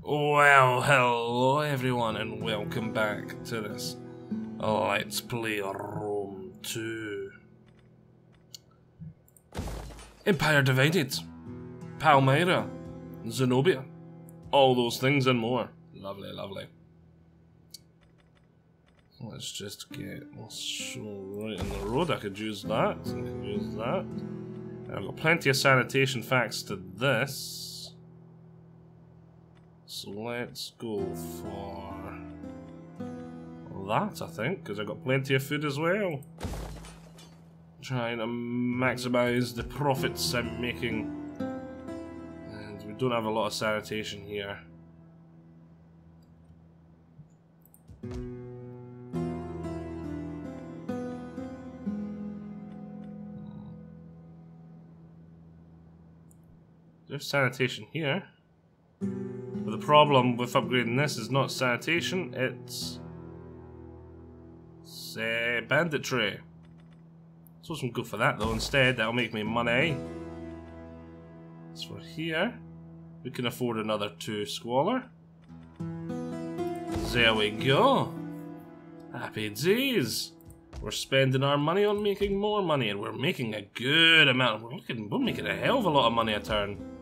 Well, hello everyone and welcome back to this Let's Play Rome 2. Empire Divided, Palmyra, Zenobia, all those things and more. Lovely, lovely. Let's just get show right in the road. I could use that, I could use that. I've got plenty of sanitation facts to this. So let's go for that, I think, because I've got plenty of food as well. Trying to maximize the profits I'm making. And we don't have a lot of sanitation here. There's sanitation here. But the problem with upgrading this is not sanitation, it's banditry. So we can go for that though instead, that'll make me money. As for here, we can afford another 2 squalor. There we go. Happy days. We're spending our money on making more money, and we're making a good amount. We're making a hell of a lot of money a turn.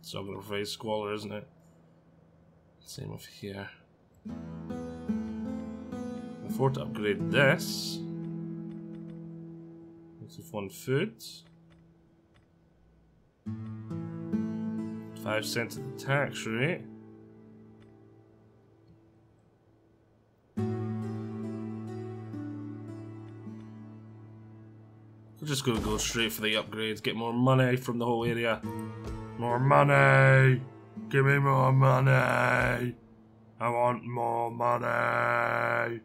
So I'm going to provide squalor, isn't it? Same with here. Afford to upgrade this. With 1 food. 5 cents of the tax rate. We're just going to go straight for the upgrades, get more money from the whole area. More money! Give me more money! I want more money!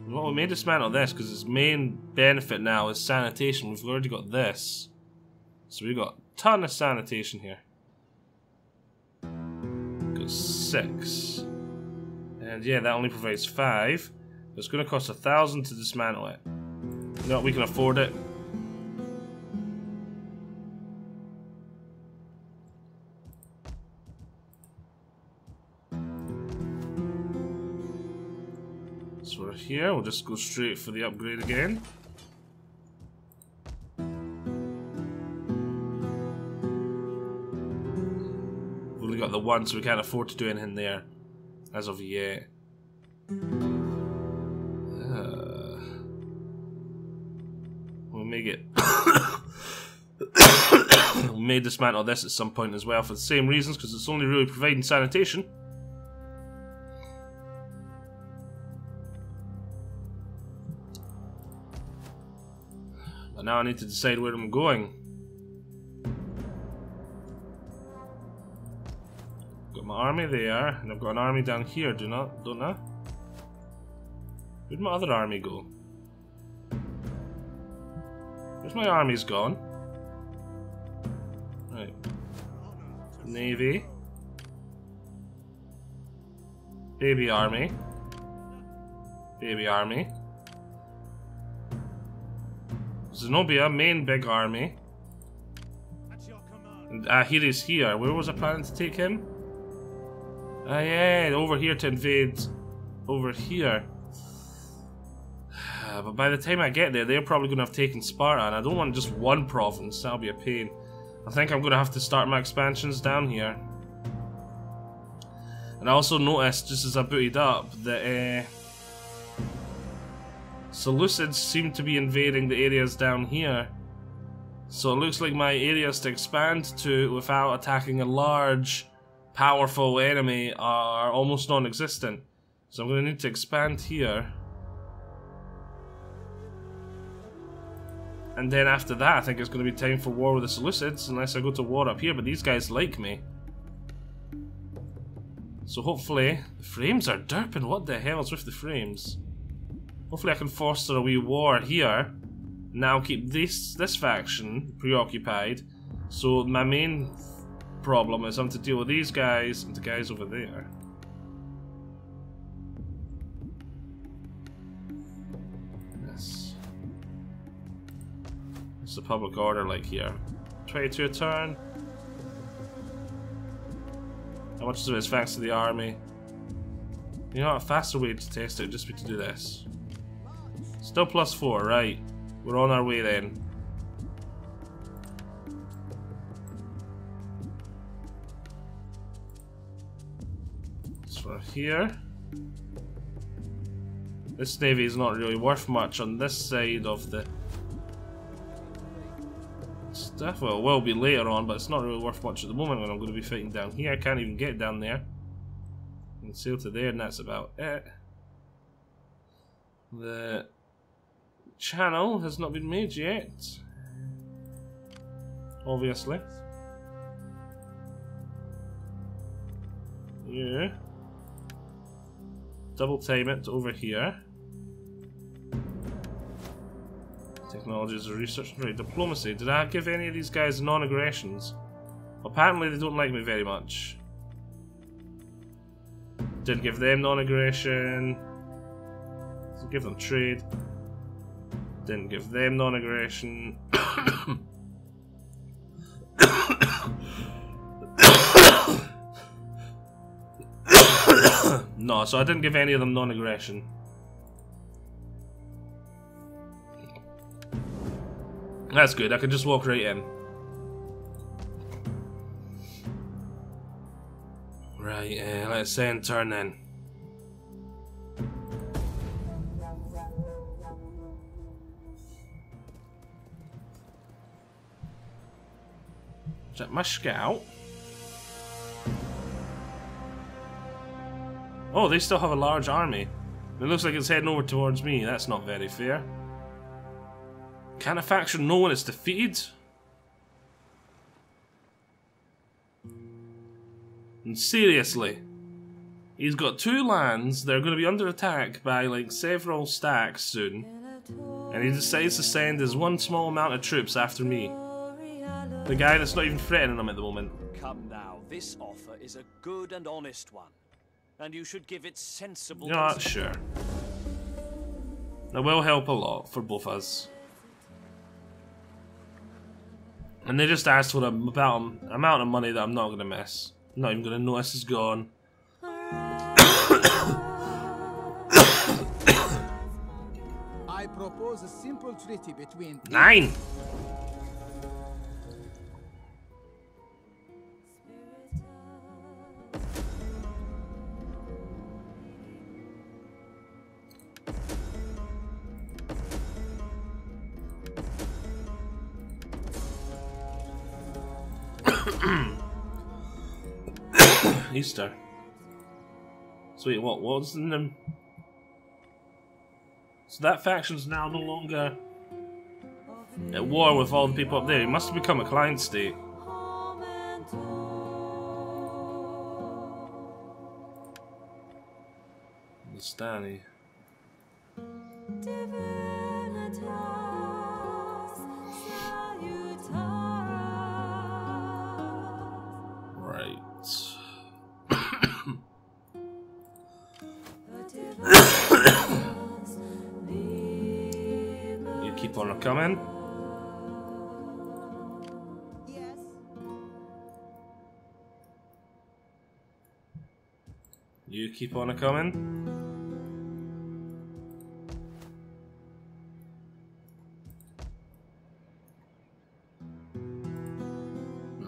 Well, we may dismantle this because its main benefit now is sanitation. We've already got this. So we've got a ton of sanitation here. Got 6. And yeah, that only provides 5. It's going to cost 1,000 to dismantle it. You know what, we can afford it. So we're here, we'll just go straight for the upgrade again. We've only got the 1, so we can't afford to do anything there as of yet. We may get we may dismantle this at some point as well for the same reasons, because it's only really providing sanitation. But now I need to decide where I'm going. Got my army there, and I've got an army down here, don't I? Where'd my other army go? Where's my army's gone? Right. Navy. Baby army. Baby army. Zenobia, main big army. And here he's here. Where was I planning to take him? Ah yeah, over here to invade over here. But by the time I get there, they're probably going to have taken Sparta, and I don't want just 1 province. That'll be a pain. I think I'm going to have to start my expansions down here. And I also noticed, just as I booted up, that Seleucids seem to be invading the areas down here. So it looks like my areas to expand to without attacking a large, powerful enemy are almost non-existent. So I'm going to need to expand here. And then after that, I think it's going to be time for war with the Seleucids, unless I go to war up here, but these guys like me. So hopefully, the frames are derping. What the hell is with the frames? Hopefully I can foster a wee war here. Now keep this faction preoccupied. So my main problem is having to deal with these guys and the guys over there. What's the public order like here? 22 a turn. How much of it is thanks to the army? You know what, a faster way to test it would just be to do this. Still +4, right. We're on our way then. So here. This navy is not really worth much on this side of the stuff. Well, it will be later on, but it's not really worth much at the moment when I'm going to be fighting down here. I can't even get down there. I can sail to there and that's about it. The channel has not been made yet. Obviously. Yeah. Double time it over here. Technologies of research and diplomacy. Did I give any of these guys non-aggressions? Apparently they don't like me very much. Didn't give them non-aggression. Didn't give them trade. Didn't give them non-aggression. No, so I didn't give any of them non-aggression. That's good, I can just walk right in. Right, let's say and turn then. Is that my scout? Oh, they still have a large army. It looks like it's heading over towards me. That's not very fair. Can a faction know when it's defeated? And seriously, he's got 2 lands that are going to be under attack by like several stacks soon, and he decides to send his one small amount of troops after me. The guy that's not even threatening him at the moment. Come now, this offer is a good and honest one, and you should give it sensible. You know what? Sure. That will help a lot for both of us. And they just asked for about an amount of money that I'm not going to miss. I'm not even going to notice it's gone. I propose a simple treaty between 9! Easter. Sweet, what was in them? So that faction's now no longer at war with all the people up there. It must have become a client state. Understand. Right. You keep on coming. Yes. You keep on coming.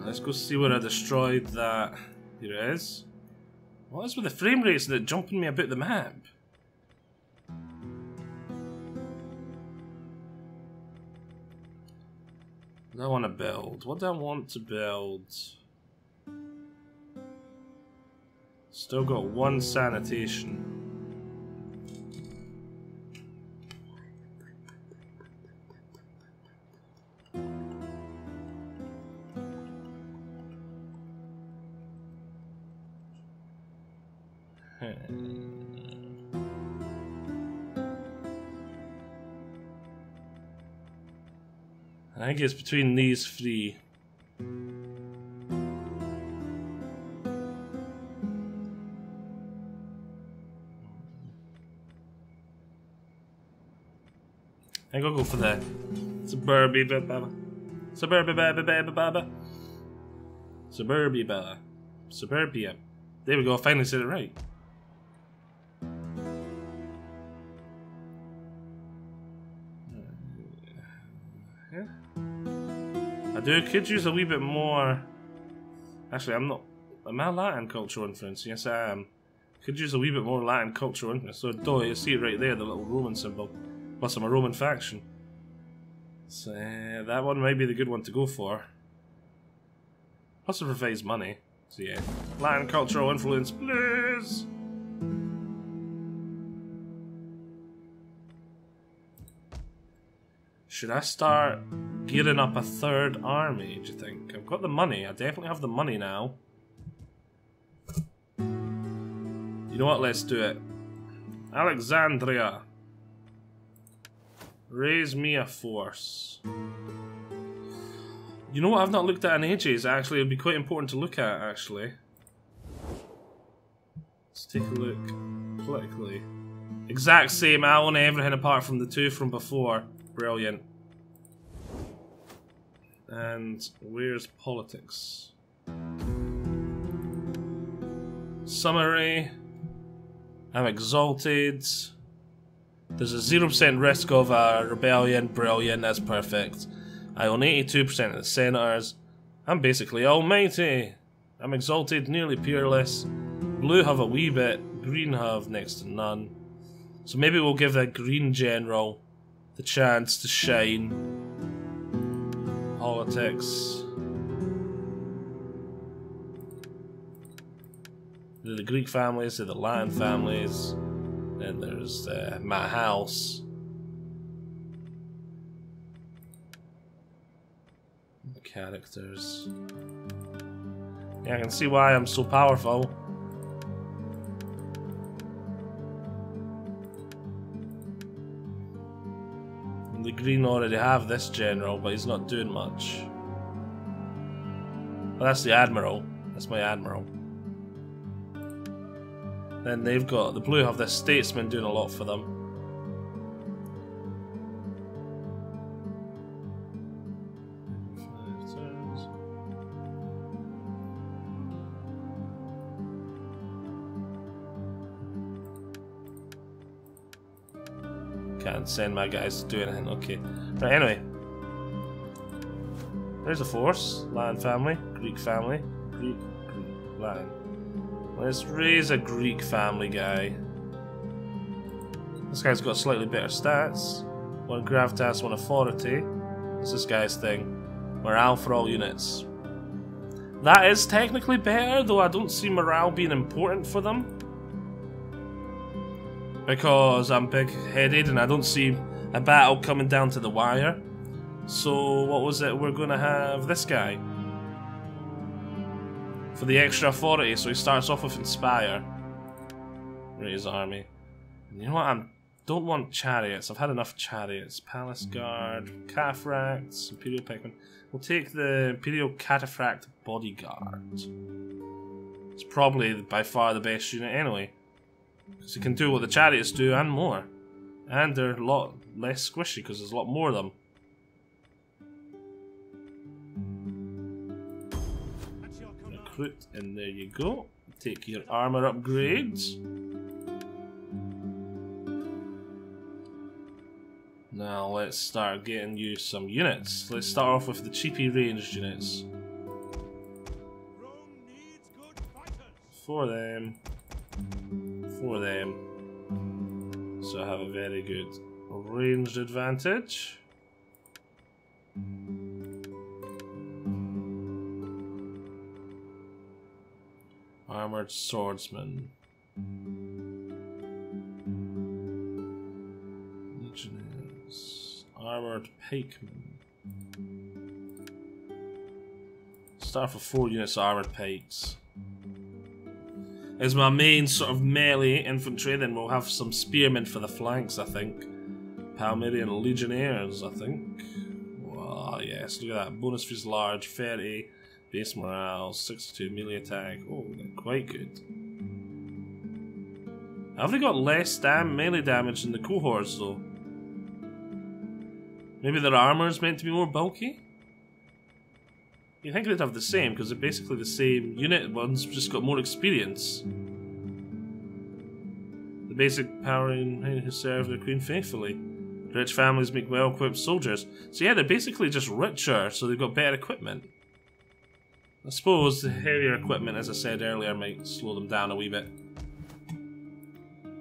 Let's go see where I destroyed that. Here it is. What is with the frame rates that jumping me about the map? What do I want to build? What do I want to build? Still got 1 sanitation. I think it's between these 3. I think I'll go for the Suburbia. Suburbia. Suburbia. Suburbia. There we go, I finally said it right. Could use a wee bit more. Actually, I'm not. Am I Latin cultural influence? Yes, I am. Could use a wee bit more Latin cultural influence. So, you see it right there, the little Roman symbol. Plus, I'm a Roman faction. So, that one might be the good one to go for. Plus, it provides money. So, yeah. Latin cultural influence, please! Should I start gearing up a third army, do you think? I've got the money. I definitely have the money now. You know what? Let's do it. Alexandria. Raise me a force. You know what? I've not looked at in ages. Actually, it'd be quite important to look at, actually. Let's take a look politically. Exact same. I own everything apart from the two from before. Brilliant. And where's politics? Summary. I'm exalted. There's a 0% risk of a rebellion. Brilliant, that's perfect. I own 82% of the senators. I'm basically almighty. I'm exalted, nearly peerless. Blue have a wee bit, green have next to none. So maybe we'll give that green general the chance to shine. Politics. They're the Greek families, they're the Latin families. Then there's my house. Characters. Yeah, I can see why I'm so powerful. The green already have this general, but he's not doing much. Well, that's the admiral. That's my admiral. Then they've got, the blue have this statesman doing a lot for them. Can't send my guys to do anything. Okay. Right, anyway. There's a force. Latin family. Greek family. Greek. Latin. Let's raise a Greek family guy. This guy's got slightly better stats. One gravitas, one authority. What's this guy's thing? Morale for all units. That is technically better, though I don't see morale being important for them. Because I'm big-headed and I don't see a battle coming down to the wire. So, what was it? We're gonna have this guy. For the extra authority, so he starts off with Inspire. Raise army. And you know what? I don't want chariots. I've had enough chariots. Palace Guard, Cataphracts, Imperial Pikemen. We'll take the Imperial Cataphract Bodyguard. It's probably by far the best unit anyway. Because it can do what the chariots do and more. And they're a lot less squishy because there's a lot more of them. Recruit, and there you go. Take your armor upgrades. Now let's start getting you some units. Let's start off with the cheapy ranged units. For them. For them. So I have a very good ranged advantage. Armored swordsman. Legionnaires. Armored pikemen. Start for 4 units of armored pikes. As my main sort of melee infantry, then we'll have some spearmen for the flanks, I think. Palmyra legionnaires, I think. Wow, yes, look at that. Bonus fees large, 30, base morale, 62 melee attack. Oh, they're quite good. Have they got less melee damage than the cohorts, though? Maybe their armor is meant to be more bulky? You think they'd have the same, because they're basically the same unit, one's just got more experience. The basic power in who serve their queen faithfully. Rich families make well-equipped soldiers. So yeah, they're basically just richer, so they've got better equipment. I suppose the heavier equipment, as I said earlier, might slow them down a wee bit.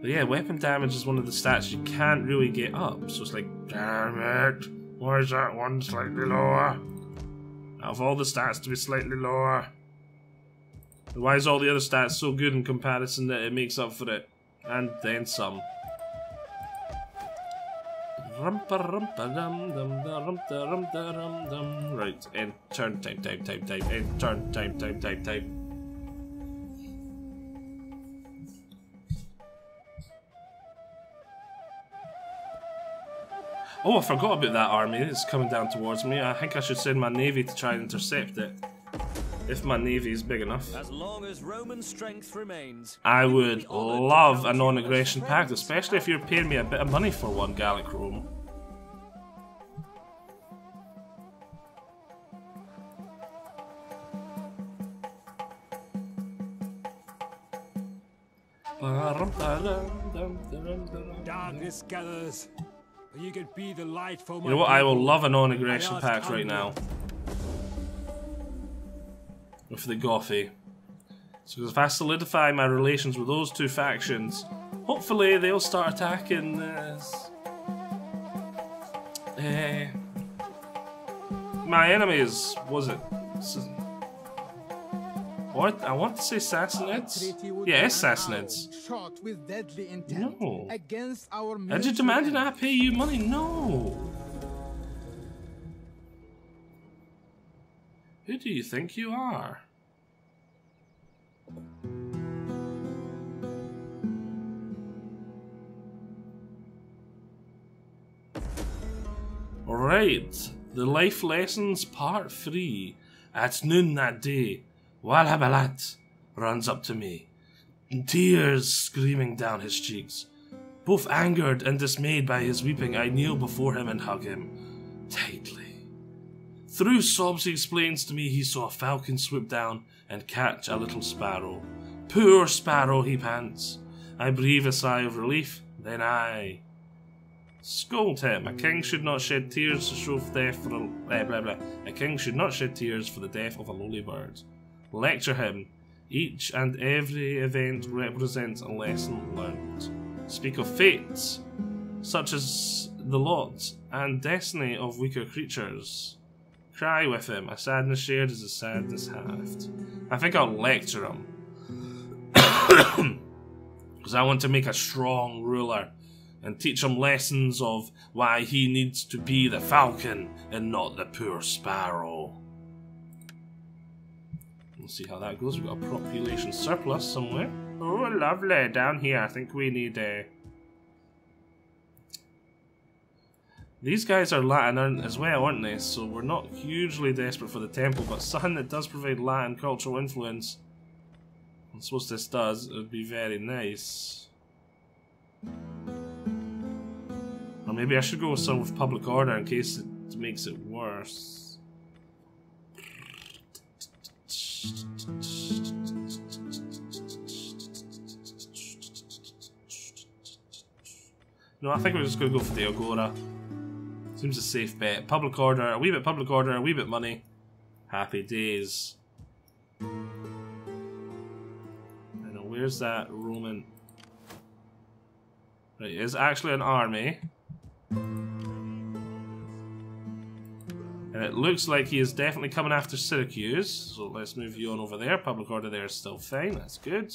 But yeah, weapon damage is one of the stats you can't really get up. So it's like, damn it, why is that one slightly lower? Out of all the stats to be slightly lower. Why is all the other stats so good in comparison that it makes up for it? And then some. Right, and turn type, and turn type. Oh, I forgot about that army. It's coming down towards me. I think I should send my navy to try and intercept it. If my navy is big enough. As long as Roman strength remains, I would love a non-aggression pact, especially if you're paying me a bit of money for one Gallic Rome. Darkness gathers. You could be the light for my You know what? I will people. love a non-aggression pact right now. With the Gothy. So if I solidify my relations with those two factions, hopefully they'll start attacking my enemies. Was it? What? I want to say Sassanids? Yeah, it's Sassanids. Shot with deadly intent No. against our And you demanded I pay you money? No. Who do you think you are? Alright, the life lessons part 3. At noon that day, Walhabalat runs up to me, tears streaming down his cheeks. Both angered and dismayed by his weeping, I kneel before him and hug him tightly. Through sobs he explains to me he saw a falcon swoop down and catch a little sparrow. Poor sparrow, he pants. I breathe a sigh of relief, then I scold him. A king should not shed tears to show death for a king should not shed tears for the death of a lowly bird. Lecture him. Each and every event represents a lesson learned. Speak of fate, such as the lot and destiny of weaker creatures. Cry with him. A sadness shared is a sadness halved. I think I'll lecture him. Because I want to make a strong ruler and teach him lessons of why he needs to be the falcon and not the poor sparrow. We'll see how that goes. We've got a population surplus somewhere. Oh, lovely. Down here, I think we need a... These guys are Latin as well, aren't they? So we're not hugely desperate for the temple, but something that does provide Latin cultural influence. I suppose this does. It would be very nice. Or maybe I should go with some with public order in case it makes it worse. No, I think we're just going to go for the Agora. Seems a safe bet. Public order, a wee bit public order, a wee bit money. Happy days. I know, where's that Roman? Right, it is actually an army. And it looks like he is definitely coming after Syracuse. So let's move you on over there. Public order there is still fine, that's good.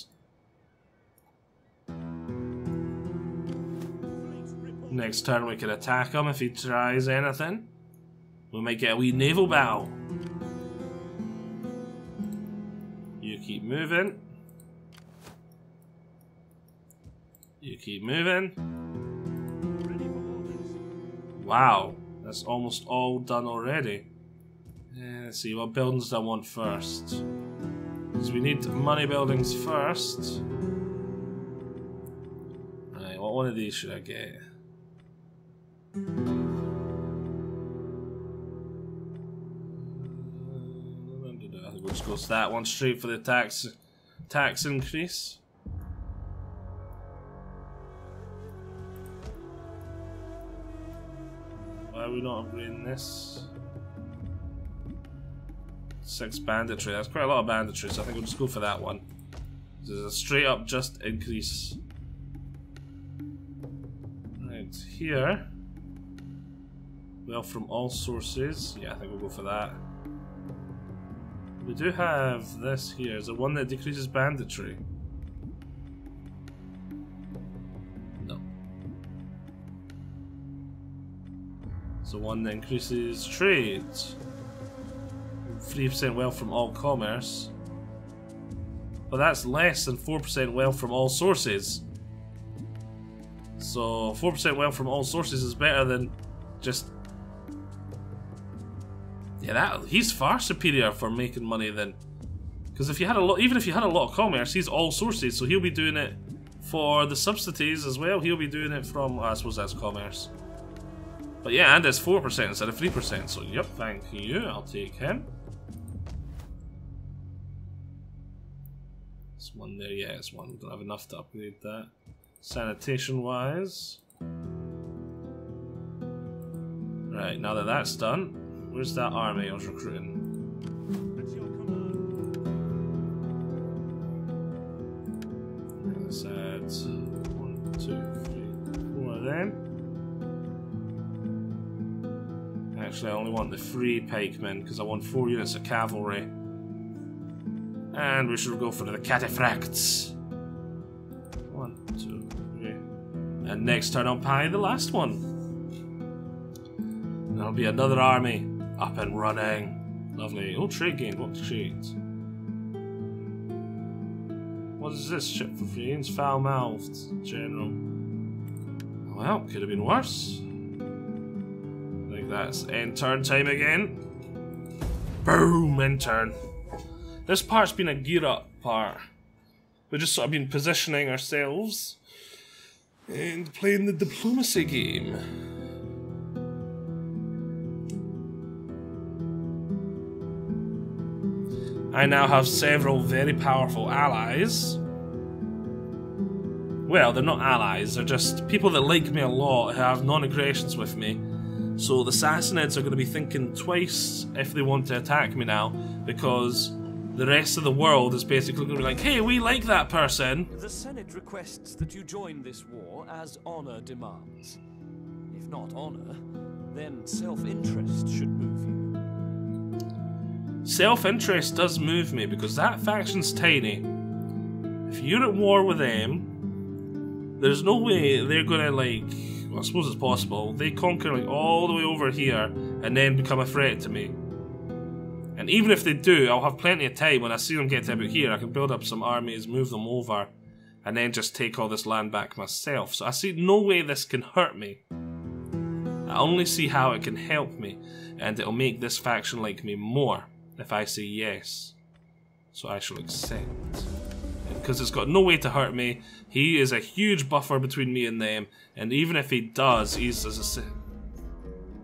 Next turn we can attack him if he tries anything. We might get a wee naval battle. You keep moving. You keep moving. Wow, that's almost all done already. Let's see, what buildings do I want first? Because we need money buildings first. Right, what one of these should I get? Just goes that one straight for the tax increase. Why are we not upgrading this? 6 banditry. That's quite a lot of banditry, so I think we'll just go for that one. This is a straight up just increase. Right, here. Wealth from all sources. Yeah, I think we'll go for that. We do have this here. Is it one that decreases banditry? No. It's the one that increases trade. 3% wealth from all commerce. But that's less than 4% wealth from all sources. So 4% wealth from all sources is better than just... Yeah, he's far superior for making money than... Because if you had a lot, even if you had a lot of commerce, he's all sources, so he'll be doing it for the subsidies as well. He'll be doing it from, I suppose that's commerce. But yeah, and it's 4% instead of 3%, so yep, thank you, I'll take him. This one there, yeah, it's one. We don't have enough to upgrade that. Sanitation wise. Right, now that that's done, where's that army I was recruiting? Let's add 1, 2, 3, 4 of them. Actually, I only want the 3 pikemen because I want 4 units of cavalry. And we should go for the cataphracts. 1, 2, 3. And next turn I'll pie the last one. There'll be another army up and running. Lovely. Oh, trade gain. What trade? What is this? Ship for friends? Foul-mouthed. General. Well, could have been worse. I think that's end turn time again. Boom! End turn. This part's been a gear up part. We've just sort of been positioning ourselves and playing the diplomacy game. I now have several very powerful allies. Well, they're not allies, they're just people that like me a lot who have non-aggressions with me. So the Sassanids are going to be thinking twice if they want to attack me now, because the rest of the world is basically going to be like, hey, we like that person. The Senate requests that you join this war as honor demands. If not honor, then self-interest should move you. Self-interest does move me because that faction's tiny. If you're at war with them, there's no way they're going to, like, well, I suppose it's possible, they conquer like all the way over here and then become a threat to me. And even if they do, I'll have plenty of time when I see them get to about here. I can build up some armies, move them over, and then just take all this land back myself. So I see no way this can hurt me. I only see how it can help me, and it'll make this faction like me more if I say yes. So I shall accept. Because it's got no way to hurt me. He is a huge buffer between me and them, and even if he does, he's as a...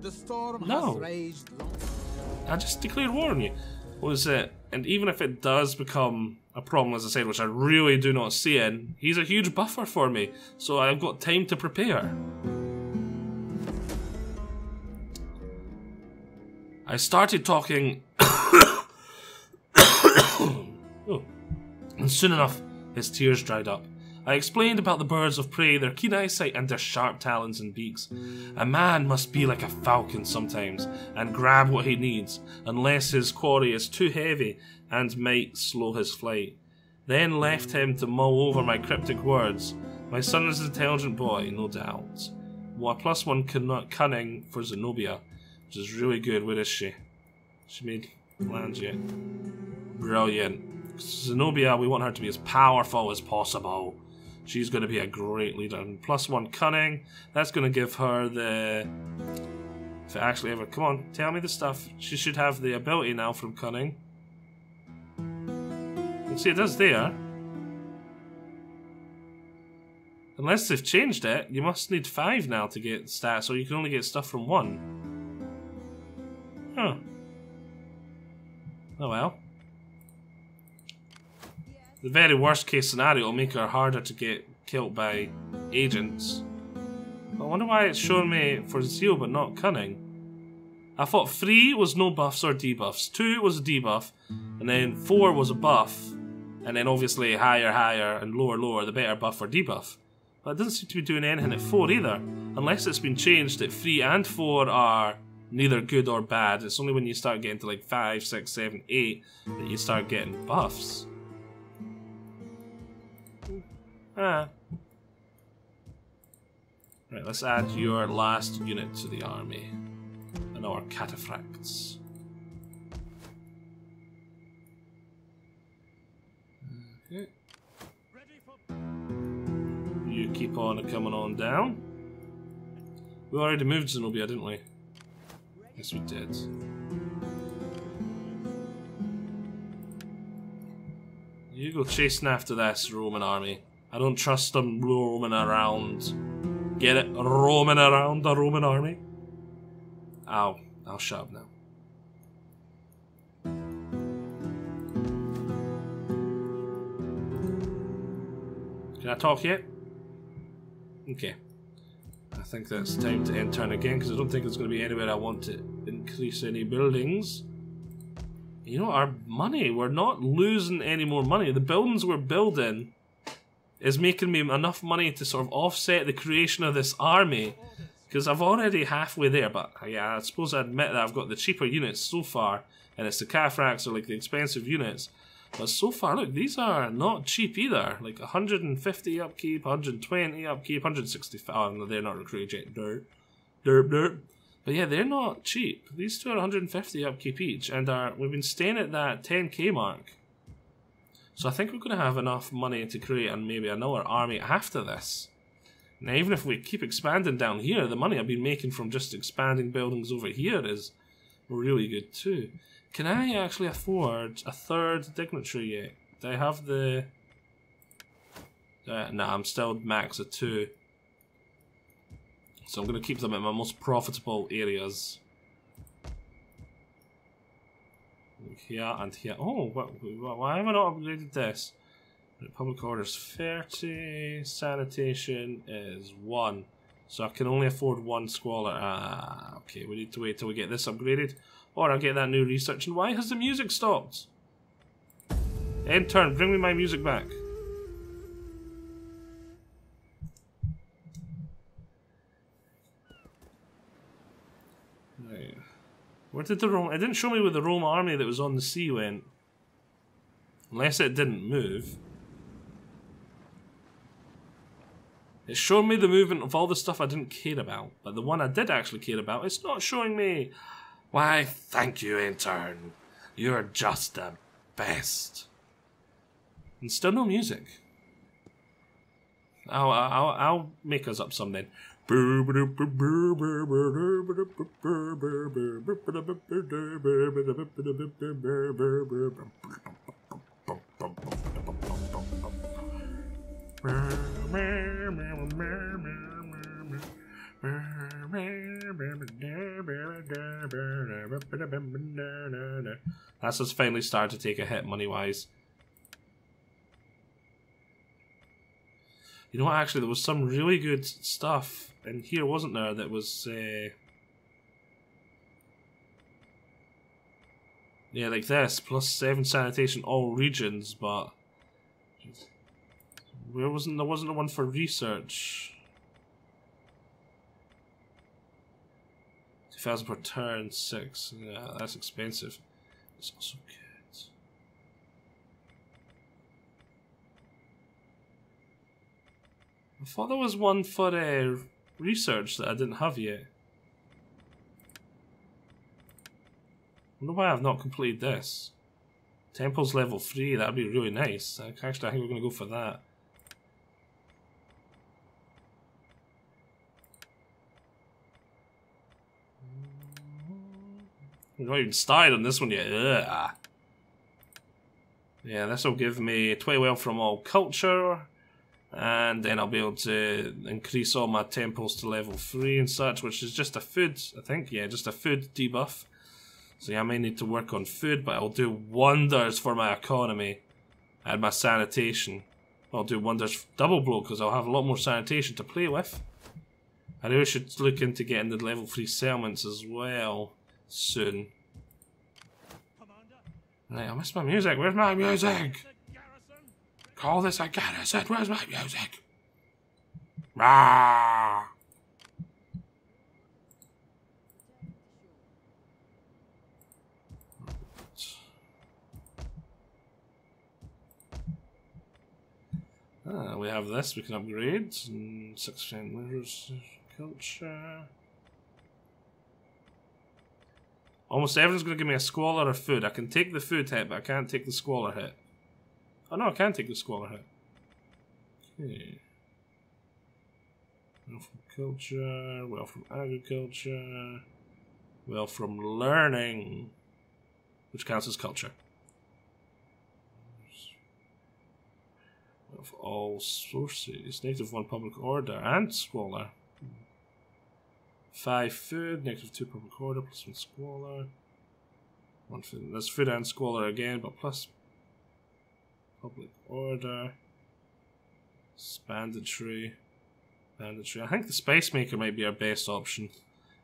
The storm No. has raged long. I just declared war on you. What was it? And even if it does become a problem, as I said, which I really do not see in, he's a huge buffer for me, so I've got time to prepare. I started talking oh. And soon enough his tears dried up. I explained about the birds of prey, their keen eyesight and their sharp talons and beaks. A man must be like a falcon sometimes and grab what he needs, unless his quarry is too heavy and might slow his flight. Then left him to mull over my cryptic words. My son is an intelligent boy, no doubt. Well, +1 cunning for Zenobia, which is really good. Where is she? She made plans yet? Brilliant. Zenobia, we want her to be as powerful as possible. She's going to be a great leader. And +1 cunning, that's going to give her the... If it actually ever... Come on, tell me the stuff. She should have the ability now from cunning. You can see it does there. Unless they've changed it, you must need 5 now to get stats, or you can only get stuff from 1. Huh. Oh well. The very worst case scenario will make her harder to get killed by agents. I wonder why it's showing me for zeal but not cunning. I thought 3 was no buffs or debuffs, 2 was a debuff, and then 4 was a buff, and then obviously higher, higher, and lower, lower, the better buff or debuff. But it doesn't seem to be doing anything at 4 either, unless it's been changed that 3 and 4 are neither good or bad. It's only when you start getting to like 5, 6, 7, 8 that you start getting buffs. Ah. Right, let's add your last unit to the army. And our cataphracts. Okay. You keep on coming on down. We already moved Zenobia, didn't we? Yes, we did. You go chasing after this Roman army. I don't trust them roaming around. Get it? Roaming around the Roman army? Ow. I'll shut up now. Can I talk yet? Okay. I think that's time to end turn again, because I don't think there's going to be anywhere I want to increase any buildings. You know, our money, we're not losing any more money. The buildings we're building is making me enough money to sort of offset the creation of this army. Because I've already halfway there, but yeah, I suppose I admit that I've got the cheaper units so far, and it's the cataphracts are like the expensive units. But so far, look, these are not cheap either. Like 150 upkeep, 120 upkeep, 165. Oh, no, they're not recruited yet. Derp, derp, derp. But yeah, they're not cheap. These two are 150 upkeep each, and we've been staying at that 10k mark. So I think we're going to have enough money to create maybe another army after this. Now, even if we keep expanding down here, the money I've been making from just expanding buildings over here is really good too. Can I actually afford a third dignitary yet? Do I have the... no, I'm still max at 2. So I'm going to keep them in my most profitable areas. Here and here. Oh, why have I not upgraded this? Public orders 30, sanitation is 1. So I can only afford 1 squalor. Ah, okay, we need to wait till we get this upgraded. Or I'll get that new research. And why has the music stopped? End turn, bring me my music back. Right. Where did the Rome... It didn't show me where the Rome army that was on the sea went. Unless it didn't move. It showed me the movement of all the stuff I didn't care about. But the one I did actually care about, it's not showing me. Why, thank you, intern. You're just the best. And still no music. I'll make us up some then. That's us finally starting to take a hit money-wise. You know what, actually, there was some really good stuff in here, wasn't there, that was... yeah, like this, plus 7 sanitation all regions, but... there wasn't the one for research. 2,000 per turn, 6. Yeah, that's expensive. It's also good. I thought there was one for research that I didn't have yet. I wonder why I've not completed this. Temple's level 3, that'd be really nice. Actually, I think we're going to go for that. We've not even started on this one yet. Ugh. Yeah, this will give me 20 wealth from all culture. And then I'll be able to increase all my temples to level 3 and such, which is just a food, I think. Yeah, just a food debuff. So yeah, I may need to work on food, but it'll do wonders for my economy. Add my sanitation. I'll do wonders double blow because I'll have a lot more sanitation to play with. I really should look into getting the level 3 settlements as well soon. Right, I missed my music. Where's my music? Call this a garrison. Where's my music? Rah! We have this, we can upgrade. 6% mirrors, culture. Almost everyone's going to give me a squalor or food. I can take the food hit, but I can't take the squalor hit. Oh no, I can take the squalor hit. Okay. Wealth from culture, wealth from agriculture, wealth from learning, which counts as culture. Of all sources, -1 public order and squalor. 5 food, -2 public order, +1 squalor. 1 food. That's food and squalor again, but plus public order. Banditry. Banditry. I think the Spice Maker might be our best option.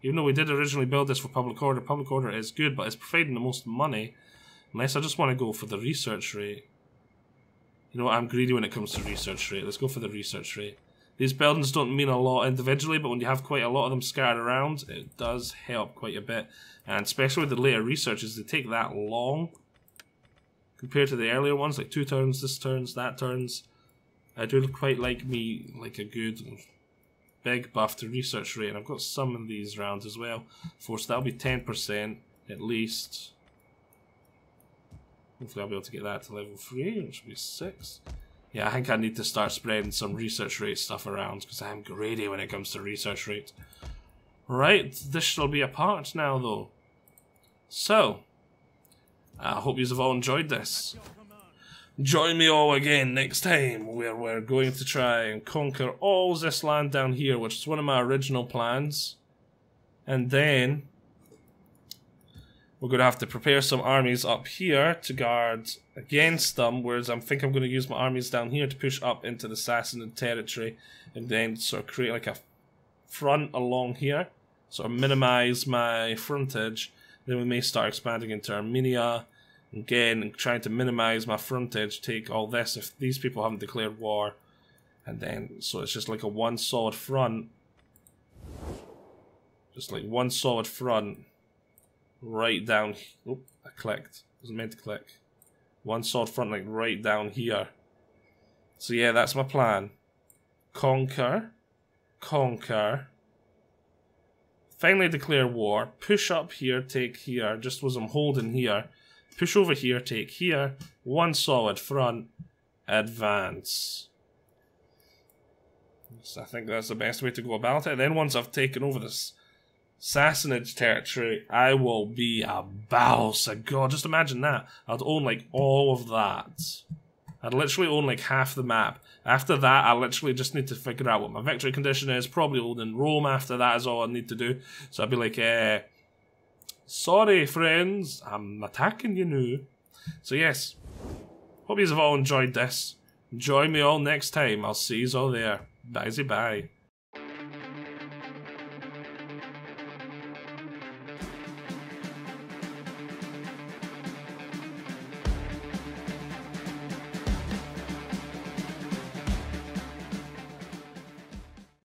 Even though we did originally build this for public order is good, but it's providing the most money. Unless I just want to go for the research rate. You know what, I'm greedy when it comes to research rate. Let's go for the research rate. These buildings don't mean a lot individually, but when you have quite a lot of them scattered around, it does help quite a bit. And especially with the later researches, they take that long. Compared to the earlier ones, like 2 turns, this turns, that turns. I do quite like a good big buff to research rate. And I've got some in these rounds as well. So that'll be 10% at least. Hopefully I'll be able to get that to level 3, which will be 6. Yeah, I think I need to start spreading some research rate stuff around, because I'm greedy when it comes to research rate. Right, this shall be a part now, though. So, I hope you have all enjoyed this. Join me all again next time, where we're going to try and conquer all this land down here, which is one of my original plans. And then we're going to have to prepare some armies up here to guard against them, whereas I think I'm going to use my armies down here to push up into the Sassanid territory and then sort of create like a front along here, sort of minimize my frontage. Then we may start expanding into Armenia, again, and trying to minimize my frontage, take all this if these people haven't declared war, and then, so it's just like a one solid front, just like one solid front. Right down. Oh, I clicked. I wasn't meant to click. One solid front, like right down here. So yeah, that's my plan. Conquer. Conquer. Finally declare war. Push up here, take here. Just as I'm holding here. Push over here, take here. One solid front. Advance. So I think that's the best way to go about it. Then once I've taken over this Sassanid territory, I will be a boss. God, just imagine that. I'd own like all of that. I'd literally own like half the map. After that, I literally just need to figure out what my victory condition is. Probably holding Rome after that is all I need to do. So I'd be like, sorry friends, I'm attacking you now. So yes, hope you have all enjoyed this. Join me all next time. I'll see you all there. Bye-bye.